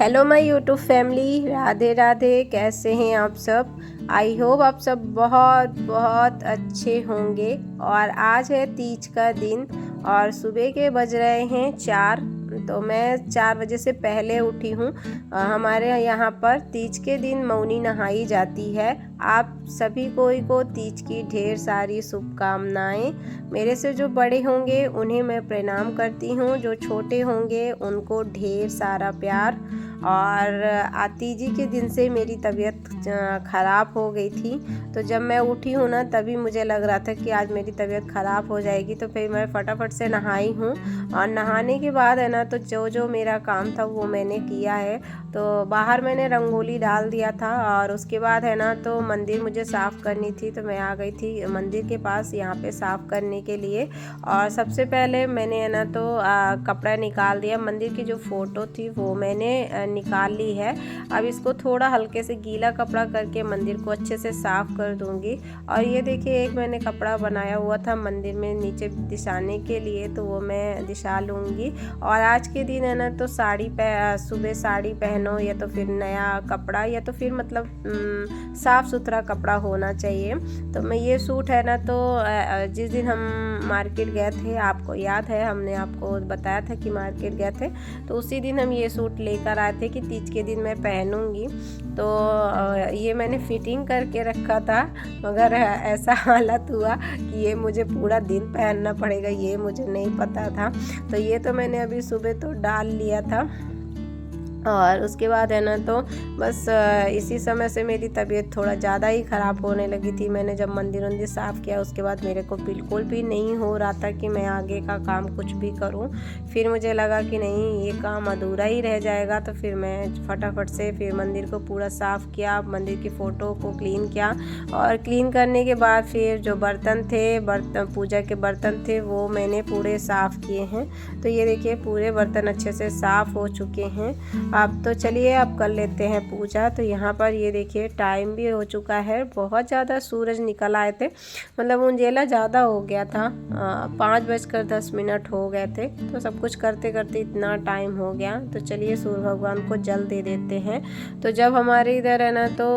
Hello my YouTube family, Radhe Radhe. कैसे हैं आप सब? आई होप आप सब बहुत बहुत अच्छे होंगे। और आज है तीज का दिन और सुबह के बज रहे हैं 4। तो मैं 4 बजे से पहले उठी हूँ। हमारे यहाँ पर तीज के दिन मौनी नहाई जाती है। आप सभी को तीज की ढेर सारी शुभकामनाएं। मेरे से जो बड़े होंगे उन्हें मैं प्रणाम करती हूँ, जो छोटे होंगे उनको ढेर सारा प्यार। और तीज के दिन से मेरी तबीयत ख़राब हो गई थी, तो जब मैं उठी हूँ ना तभी मुझे लग रहा था कि आज मेरी तबीयत ख़राब हो जाएगी। तो फिर मैं फटाफट से नहाई हूँ और नहाने के बाद है ना, तो जो मेरा काम था वो मैंने किया है। तो बाहर मैंने रंगोली डाल दिया था और उसके बाद है ना, तो मंदिर मुझे साफ़ करनी थी, तो मैं आ गई थी मंदिर के पास यहाँ पे साफ़ करने के लिए। और सबसे पहले मैंने है ना, तो कपड़ा निकाल दिया। मंदिर की जो फ़ोटो थी वो मैंने निकाल ली है। अब इसको थोड़ा हल्के से गीला कपड़ा करके मंदिर को अच्छे से साफ़ कर दूंगी। और ये देखिए, एक मैंने कपड़ा बनाया हुआ था मंदिर में नीचे दिशाने के लिए, तो वो मैं दिशा लूँगी। और आज के दिन है ना, तो सुबह साड़ी पहनो, या तो फिर नया कपड़ा, या तो फिर मतलब साफ़ सुथरा कपड़ा होना चाहिए। तो मैं ये सूट है ना, तो जिस दिन हम मार्केट गए थे, आपको याद है हमने आपको बताया था कि मार्केट गए थे, तो उसी दिन हम ये सूट लेकर आए थे कि तीज के दिन मैं पहनूंगी। तो ये मैंने फिटिंग करके रखा था, मगर ऐसा हालत हुआ कि ये मुझे पूरा दिन पहनना पड़ेगा, ये मुझे नहीं पता था। तो ये तो मैंने अभी सुबह तो डाल लिया था। और उसके बाद है ना, तो बस इसी समय से मेरी तबीयत थोड़ा ज़्यादा ही ख़राब होने लगी थी। मैंने जब मंदिर साफ़ किया उसके बाद मेरे को बिल्कुल भी नहीं हो रहा था कि मैं आगे का काम कुछ भी करूं। फिर मुझे लगा कि नहीं, ये काम अधूरा ही रह जाएगा। तो फिर मैं फटाफट से फिर मंदिर को पूरा साफ़ किया, मंदिर की फ़ोटो को क्लीन किया। और क्लीन करने के बाद फिर जो बर्तन पूजा के बर्तन थे वो मैंने पूरे साफ़ किए हैं। तो ये देखिए, पूरे बर्तन अच्छे से साफ़ हो चुके हैं। अब तो चलिए अब कर लेते हैं पूजा। तो यहाँ पर ये देखिए, टाइम भी हो चुका है, बहुत ज़्यादा सूरज निकल आए थे, मतलब उंजेला ज़्यादा हो गया था। 5:10 हो गए थे। तो सब कुछ करते करते इतना टाइम हो गया। तो चलिए सूर्य भगवान को जल दे देते हैं। तो जब हमारे इधर है ना, तो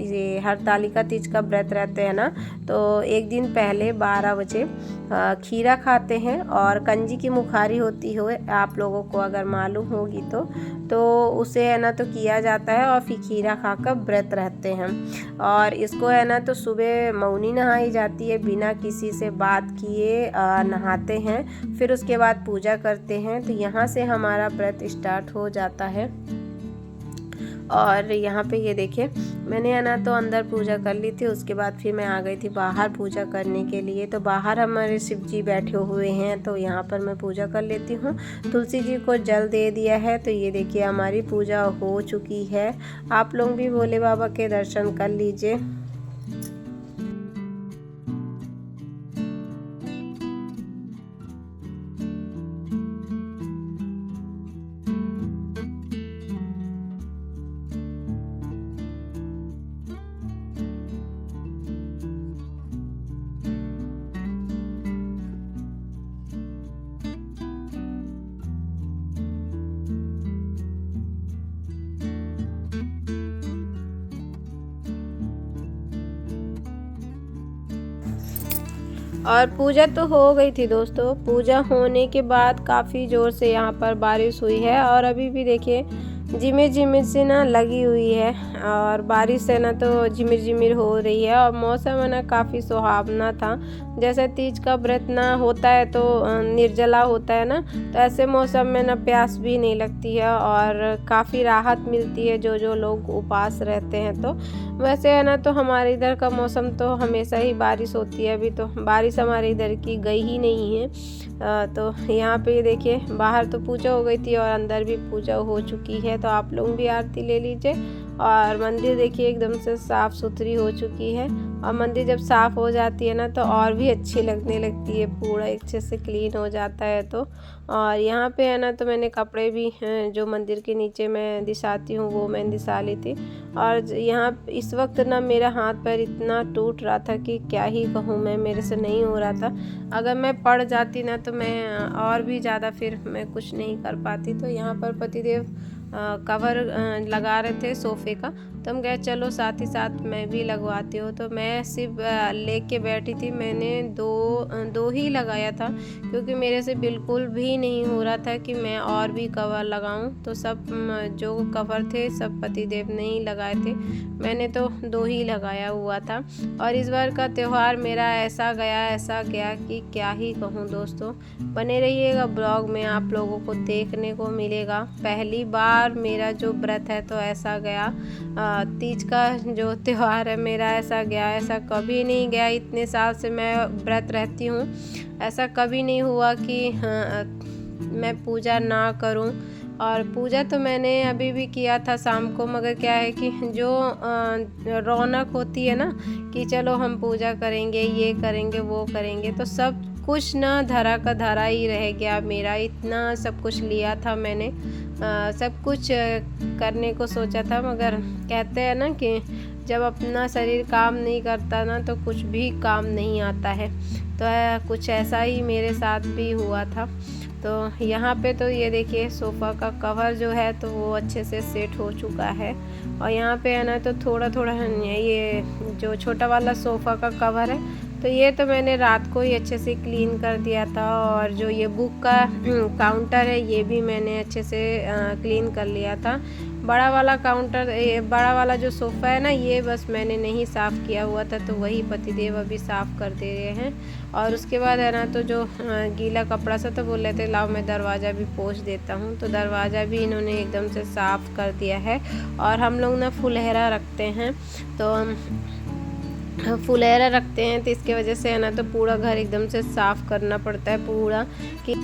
ये हरतालिका तीज का व्रत रहते हैं ना, तो एक दिन पहले 12 बजे खीरा खाते हैं। और कंजी की मुखारी होती हो, आप लोगों को अगर मालूम होगी तो उसे है ना, तो किया जाता है और फिर खीरा खाकर व्रत रहते हैं। और इसको है ना, तो सुबह मौनी नहाई जाती है, बिना किसी से बात किए नहाते हैं। फिर उसके बाद पूजा करते हैं। तो यहाँ से हमारा व्रत स्टार्ट हो जाता है। और यहाँ पे ये देखिए, मैंने है ना, तो अंदर पूजा कर ली थी। उसके बाद फिर मैं आ गई थी बाहर पूजा करने के लिए। तो बाहर हमारे शिव जी बैठे हुए हैं, तो यहाँ पर मैं पूजा कर लेती हूँ। तुलसी जी को जल दे दिया है। तो ये देखिए, हमारी पूजा हो चुकी है। आप लोग भी भोले बाबा के दर्शन कर लीजिए। और पूजा तो हो गई थी दोस्तों। पूजा होने के बाद काफ़ी ज़ोर से यहाँ पर बारिश हुई है। और अभी भी देखिए, झिमिर झिमिर से ना लगी हुई है, और बारिश से ना तो झिमिर झिमिर हो रही है। और मौसम है ना, काफ़ी सुहावना था। जैसे तीज का व्रत ना होता है तो निर्जला होता है ना, तो ऐसे मौसम में ना प्यास भी नहीं लगती है और काफ़ी राहत मिलती है जो लोग उपास रहते हैं। तो वैसे है ना, तो हमारे इधर का मौसम तो हमेशा ही बारिश होती है। अभी तो बारिश हमारे इधर की गई ही नहीं है। तो यहाँ पे देखिए, बाहर तो पूजा हो गई थी और अंदर भी पूजा हो चुकी है। तो आप लोग भी आरती ले लीजिए। और मंदिर देखिए, एकदम से साफ़ सुथरी हो चुकी है। और मंदिर जब साफ़ हो जाती है ना, तो और भी अच्छी लगने लगती है, पूरा अच्छे से क्लीन हो जाता है। तो और यहाँ पे है ना, तो मैंने कपड़े भी जो मंदिर के नीचे मैं दिसाती हूँ वो मैंने दिसा ली थी। और यहाँ इस वक्त ना मेरा हाथ पैर इतना टूट रहा था कि क्या ही कहूँ मैं, मेरे से नहीं हो रहा था। अगर मैं पड़ जाती ना, तो मैं और भी ज़्यादा फिर मैं कुछ नहीं कर पाती। तो यहाँ पर पतिदेव कवर लगा रहे थे सोफ़े का, तो हम कहे चलो साथ ही साथ मैं भी लगवाती हूँ। तो मैं सिर्फ लेके बैठी थी, मैंने दो ही लगाया था क्योंकि मेरे से बिल्कुल भी नहीं हो रहा था कि मैं और भी कवर लगाऊं। तो सब जो कवर थे सब पतिदेव ने ही लगाए थे, मैंने तो 2 ही लगाया हुआ था। और इस बार का त्यौहार मेरा ऐसा गया कि क्या ही कहूँ दोस्तों। बने रहिएगा ब्लॉग में, आप लोगों को देखने को मिलेगा। पहली बार मेरा जो व्रत है तो ऐसा गया, तीज का जो त्यौहार है मेरा ऐसा गया, ऐसा कभी नहीं गया। इतने साल से मैं व्रत रहती हूँ, ऐसा कभी नहीं हुआ कि मैं पूजा ना करूँ। और पूजा तो मैंने अभी भी किया था शाम को, मगर क्या है कि जो रौनक होती है ना कि चलो हम पूजा करेंगे, ये करेंगे, वो करेंगे, तो सब कुछ ना धरा का धरा ही रह गया मेरा। इतना सब कुछ लिया था मैंने, सब कुछ करने को सोचा था, मगर कहते हैं ना कि जब अपना शरीर काम नहीं करता ना तो कुछ भी काम नहीं आता है। तो कुछ ऐसा ही मेरे साथ भी हुआ था। तो यहाँ पे तो ये देखिए सोफ़ा का कवर जो है तो वो अच्छे से सेट हो चुका है। और यहाँ पे है ना तो थोड़ा थोड़ा ये जो छोटा वाला सोफ़ा का कवर है तो ये तो मैंने रात को ही अच्छे से क्लीन कर दिया था। और जो ये बुक का काउंटर है ये भी मैंने अच्छे से क्लीन कर लिया था। बड़ा वाला काउंटर, बड़ा वाला जो सोफ़ा है ना ये बस मैंने नहीं साफ़ किया हुआ था, तो वही पतिदेव अभी साफ़ कर दे रहे हैं। और उसके बाद है ना तो जो गीला कपड़ा सा तो बोल रहे थे लाओ मैं दरवाज़ा भी पोंछ देता हूँ, तो दरवाज़ा भी इन्होंने एकदम से साफ़ कर दिया है। और हम लोग ना फुलहरा रखते हैं, तो फुलहरा रखते हैं तो इसके वजह से है ना तो पूरा घर एकदम से साफ़ करना पड़ता है पूरा कि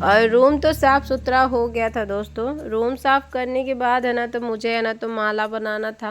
और रूम तो साफ़ सुथरा हो गया था दोस्तों। रूम साफ़ करने के बाद है ना तो मुझे है ना तो माला बनाना था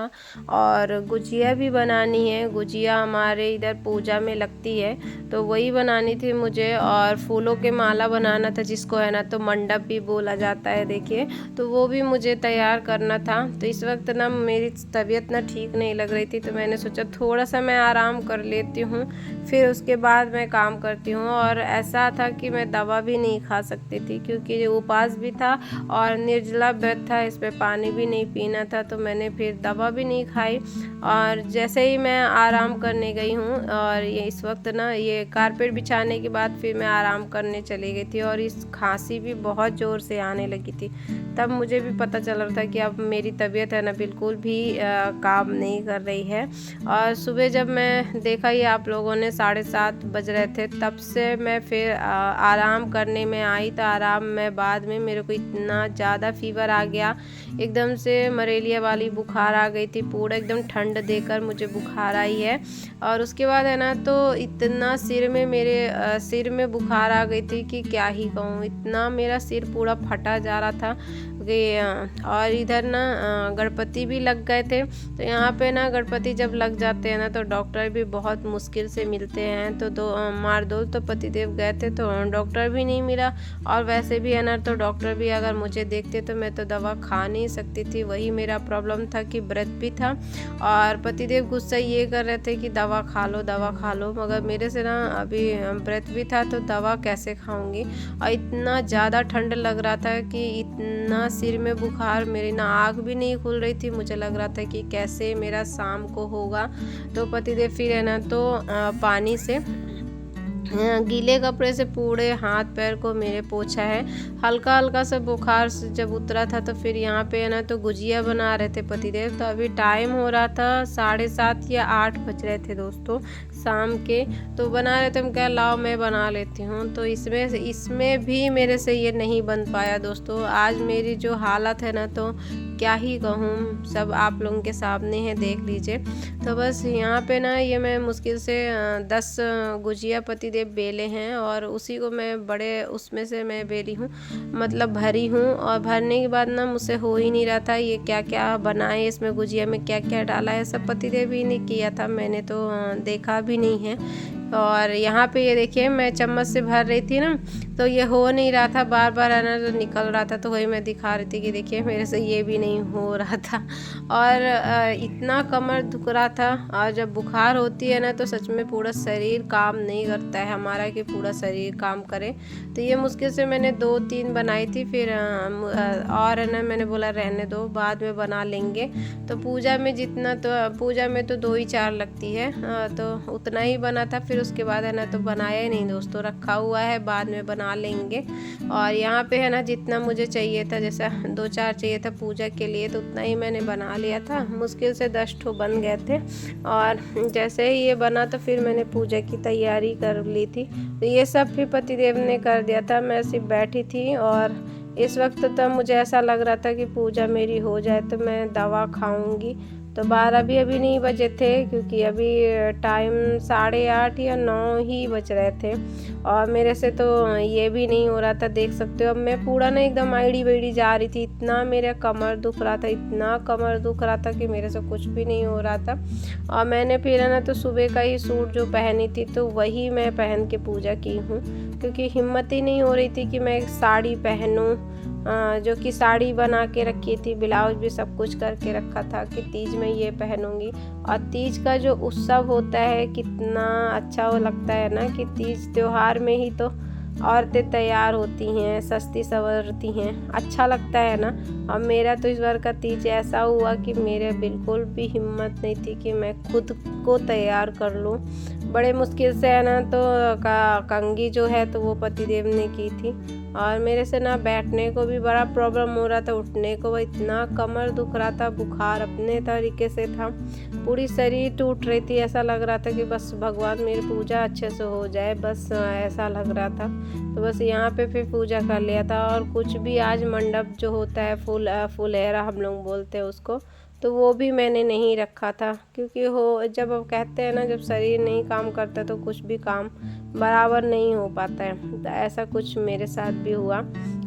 और गुजिया भी बनानी है। गुजिया हमारे इधर पूजा में लगती है तो वही बनानी थी मुझे। और फूलों के माला बनाना था जिसको है ना तो मंडप भी बोला जाता है, देखिए, तो वो भी मुझे तैयार करना था। तो इस वक्त ना मेरी तबीयत ना ठीक नहीं लग रही थी, तो मैंने सोचा थोड़ा सा मैं आराम कर लेती हूँ, फिर उसके बाद मैं काम करती हूँ। और ऐसा था कि मैं दवा भी नहीं खा सकती थी क्योंकि उपवास भी था और निर्जला व्रत था, इसमें पानी भी नहीं पीना था, तो मैंने फिर दवा भी नहीं खाई। और जैसे ही मैं आराम करने गई हूँ और ये इस वक्त ना ये कारपेट बिछाने के बाद फिर मैं आराम करने चली गई थी और इस खांसी भी बहुत ज़ोर से आने लगी थी। तब मुझे भी पता चल रहा था कि अब मेरी तबीयत है ना बिल्कुल भी काम नहीं कर रही है। और सुबह जब मैं देखा ये आप लोगों ने 7:30 बज रहे थे, तब से मैं फिर आराम करने में आई। तो आराम में बाद में मेरे को इतना ज़्यादा फीवर आ गया, एकदम से मलेरिया वाली बुखार आ गई थी, पूरा एकदम ठंड देकर मुझे बुखार आई है। और उसके बाद है ना तो इतना मेरे सिर में बुखार आ गई थी कि क्या ही कहूँ, इतना मेरा सिर पूरा फटा जा रहा था कि और इधर ना गणपति भी लग गए थे। तो यहाँ पे ना गणपति जब लग जाते हैं ना तो डॉक्टर भी बहुत मुश्किल से मिलते हैं। तो मारदोल तो पतिदेव गए थे तो डॉक्टर भी नहीं मिला। और वैसे भी है ना तो डॉक्टर भी अगर मुझे देखते तो मैं तो दवा खा नहीं सकती थी, वही मेरा प्रॉब्लम था कि व्रत भी था। और पतिदेव गुस्सा ये कर रहे थे कि दवा खा लो, मगर मेरे से ना अभी व्रत भी था तो दवा कैसे खाऊंगी। और इतना ज़्यादा ठंड लग रहा था कि इतना सिर में बुखार, मेरी ना आँख भी नहीं खुल रही थी, मुझे लग रहा था कि कैसे मेरा शाम को होगा। तो पतिदेव फिर है ना तो पानी से गीले कपड़े से पूरे हाथ पैर को मेरे पोंछा है। हल्का हल्का सा बुखार जब उतरा था तो फिर यहाँ पे है ना तो गुजिया बना रहे थे पतिदेव। तो अभी टाइम हो रहा था 7:30 या 8 बज रहे थे दोस्तों शाम के, तो बना रहे थे। हम क्या लाओ मैं बना लेती हूँ। तो इसमें भी मेरे से ये नहीं बन पाया दोस्तों। आज मेरी जो हालत है ना तो क्या ही कहूँ, सब आप लोगों के सामने है, देख लीजिए। तो बस यहाँ पे ना ये मैं मुश्किल से 10 गुजिया पतिदेव बेले हैं और उसी को मैं बड़े उसमें से मैं बेली हूँ, मतलब भरी हूँ। और भरने के बाद ना मुझसे हो ही नहीं रहा था, ये क्या क्या बनाए, इसमें गुजिया में क्या क्या डाला है, सब पतिदेव ही ने किया था, मैंने तो देखा भी नहीं है। और यहाँ पे ये देखिए मैं चम्मच से भर रही थी ना, तो ये हो नहीं रहा था, बार बार है ना जो निकल रहा था। तो वही मैं दिखा रही थी कि देखिए मेरे से ये भी नहीं हो रहा था। और इतना कमर दुख रहा था। और जब बुखार होती है ना तो सच में पूरा शरीर काम नहीं करता है हमारा कि पूरा शरीर काम करे। तो ये मुश्किल से मैंने 2-3 बनाई थी, फिर और है ना मैंने बोला रहने दो, बाद में बना लेंगे। तो पूजा में जितना, तो पूजा में तो 2 ही 4 लगती है, तो उतना ही बना था। फिर उसके बाद है ना तो बनाया ही नहीं दोस्तों, रखा हुआ है, बाद में बना लेंगे। और यहाँ पे है ना जितना मुझे चाहिए था, जैसा 2-4 चाहिए था पूजा के लिए, तो उतना ही मैंने बना लिया था। मुश्किल से 10 ठो बन गए थे। और जैसे ही ये बना तो फिर मैंने पूजा की तैयारी कर ली थी। तो ये सब भी पतिदेव ने कर दिया था, मैं सिर्फ बैठी थी। और इस वक्त तो मुझे ऐसा लग रहा था कि पूजा मेरी हो जाए तो मैं दवा खाऊंगी। तो 12 भी अभी नहीं बजे थे, क्योंकि अभी टाइम 8:30 या 9 ही बज रहे थे। और मेरे से तो ये भी नहीं हो रहा था, देख सकते हो। अब मैं पूरा ना एकदम आईडी वाईडी जा रही थी, इतना मेरा कमर दुख रहा था, इतना कमर दुख रहा था कि मेरे से कुछ भी नहीं हो रहा था। और मैंने फिर है ना तो सुबह का ही सूट जो पहनी थी तो वही मैं पहन के पूजा की हूँ, क्योंकि हिम्मत ही नहीं हो रही थी कि मैं एक साड़ी पहनूँ, जो कि साड़ी बना के रखी थी, ब्लाउज भी सब कुछ करके रखा था कि तीज में ये पहनूंगी। और तीज का जो उत्सव होता है कितना अच्छा वो लगता है ना, कि तीज त्योहार में ही तो औरतें तैयार होती हैं, सस्ती संवरती हैं, अच्छा लगता है ना। और मेरा तो इस बार का तीज ऐसा हुआ कि मेरे बिल्कुल भी हिम्मत नहीं थी कि मैं खुद को तैयार कर लूँ। बड़े मुश्किल से है ना तो कंघी जो है तो वो पतिदेव ने की थी। और मेरे से ना बैठने को भी बड़ा प्रॉब्लम हो रहा था, उठने को इतना कमर दुख रहा था, बुखार अपने तरीके से था, पूरी शरीर टूट रही थी। ऐसा लग रहा था कि बस भगवान मेरी पूजा अच्छे से हो जाए, बस ऐसा लग रहा था। तो बस यहाँ पे फिर पूजा कर लिया था। और कुछ भी आज मंडप जो होता है, फुलहरा हम लोग बोलते हैं उसको, तो वो भी मैंने नहीं रखा था, क्योंकि जब अब कहते हैं ना जब शरीर नहीं काम करता तो कुछ भी काम बराबर नहीं हो पाता है। तो ऐसा कुछ मेरे साथ भी हुआ।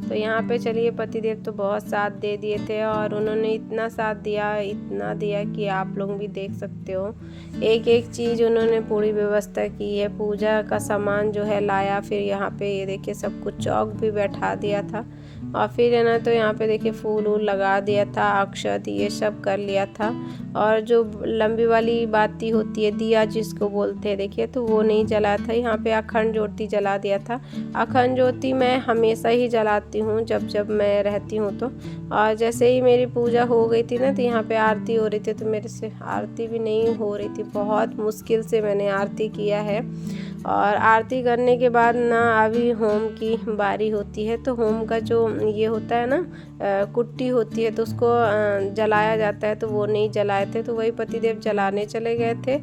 तो यहाँ पे चलिए पतिदेव तो बहुत साथ दे दिए थे, और उन्होंने इतना साथ दिया, इतना दिया कि आप लोग भी देख सकते हो। एक एक चीज़ उन्होंने पूरी व्यवस्था की है, पूजा का सामान जो है लाया, फिर यहाँ पे ये देखिए सब कुछ चौक भी बैठा दिया था। और फिर है ना तो यहाँ पे देखिए फूल वूल लगा दिया था, अक्षत ये सब कर लिया था। और जो लंबी वाली बाती होती है, दिया जिसको बोलते हैं, देखिए तो वो नहीं जलाया था। यहाँ पे अखंड ज्योति जला दिया था। अखंड ज्योति मैं हमेशा ही जलाती हूँ जब जब मैं रहती हूँ तो। और जैसे ही मेरी पूजा हो गई थी ना तो यहाँ पे आरती हो रही थी, तो मेरे से आरती भी नहीं हो रही थी, बहुत मुश्किल से मैंने आरती किया है। और आरती करने के बाद ना अभी होम की बारी होती है। तो होम का जो ये होता है ना, कुट्टी होती है, तो उसको जलाया जाता है, तो वो नहीं जलाए थे, तो वही पतिदेव जलाने चले गए थे।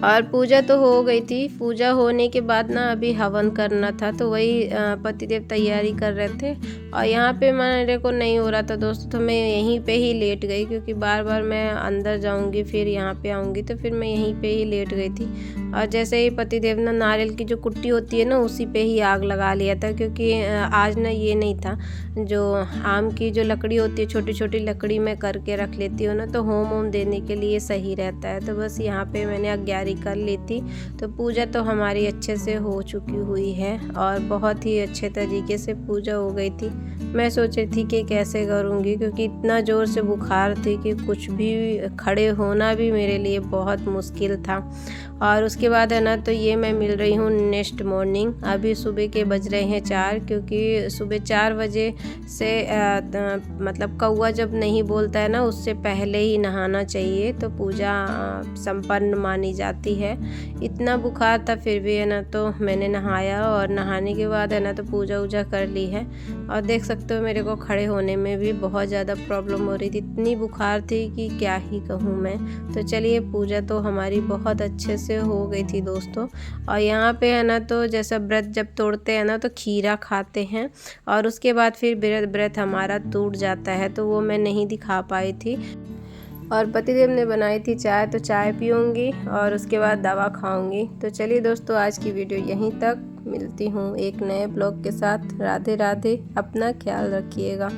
और पूजा तो हो गई थी। पूजा होने के बाद ना अभी हवन करना था, तो वही पतिदेव तैयारी कर रहे थे। और यहाँ पे मेरे को नहीं हो रहा था दोस्तों, तो मैं यहीं पे ही लेट गई, क्योंकि बार बार मैं अंदर जाऊंगी फिर यहाँ पे आऊँगी, तो फिर मैं यहीं पे ही लेट गई थी। और जैसे ही पतिदेव ना नारियल की जो कुट्टी होती है ना उसी पे ही आग लगा लिया था, क्योंकि आज ना ये नहीं था, जो आम की जो लकड़ी होती है, छोटी छोटी लकड़ी मैं करके रख लेती हूँ ना, तो होम देने के लिए सही रहता है। तो बस यहाँ पे मैंने तैयारी कर ली थी। तो पूजा तो हमारी अच्छे से हो चुकी हुई है, और बहुत ही अच्छे तरीके से पूजा हो गई थी। मैं सोच रही थी कि कैसे करूँगी, क्योंकि इतना ज़ोर से बुखार थी कि कुछ भी खड़े होना भी मेरे लिए बहुत मुश्किल था। और उसके बाद है ना तो ये मैं मिल रही हूँ नेक्स्ट मॉर्निंग। अभी सुबह के बज रहे हैं 4, क्योंकि सुबह 4 बजे से मतलब कौवा जब नहीं बोलता है ना उससे पहले ही नहाना चाहिए, तो पूजा संपन्न मानी जाती है। इतना बुखार था फिर भी है ना तो मैंने नहाया, और नहाने के बाद है ना तो पूजा वूजा कर ली है। और देख सकते हो मेरे को खड़े होने में भी बहुत ज़्यादा प्रॉब्लम हो रही थी, इतनी बुखार थी कि क्या ही कहूँ मैं। तो चलिए पूजा तो हमारी बहुत अच्छे से हो गई थी दोस्तों। और यहाँ पे है ना तो जैसा व्रत जब तोड़ते हैं ना तो खीरा खाते हैं, और उसके बाद फिर व्रत हमारा टूट जाता है, तो वो मैं नहीं दिखा पाई थी। और पतिदेव ने बनाई थी चाय, तो चाय पीऊँगी और उसके बाद दवा खाऊँगी। तो चलिए दोस्तों आज की वीडियो यहीं तक, मिलती हूँ एक नए ब्लॉग के साथ। राधे राधे, अपना ख्याल रखिएगा।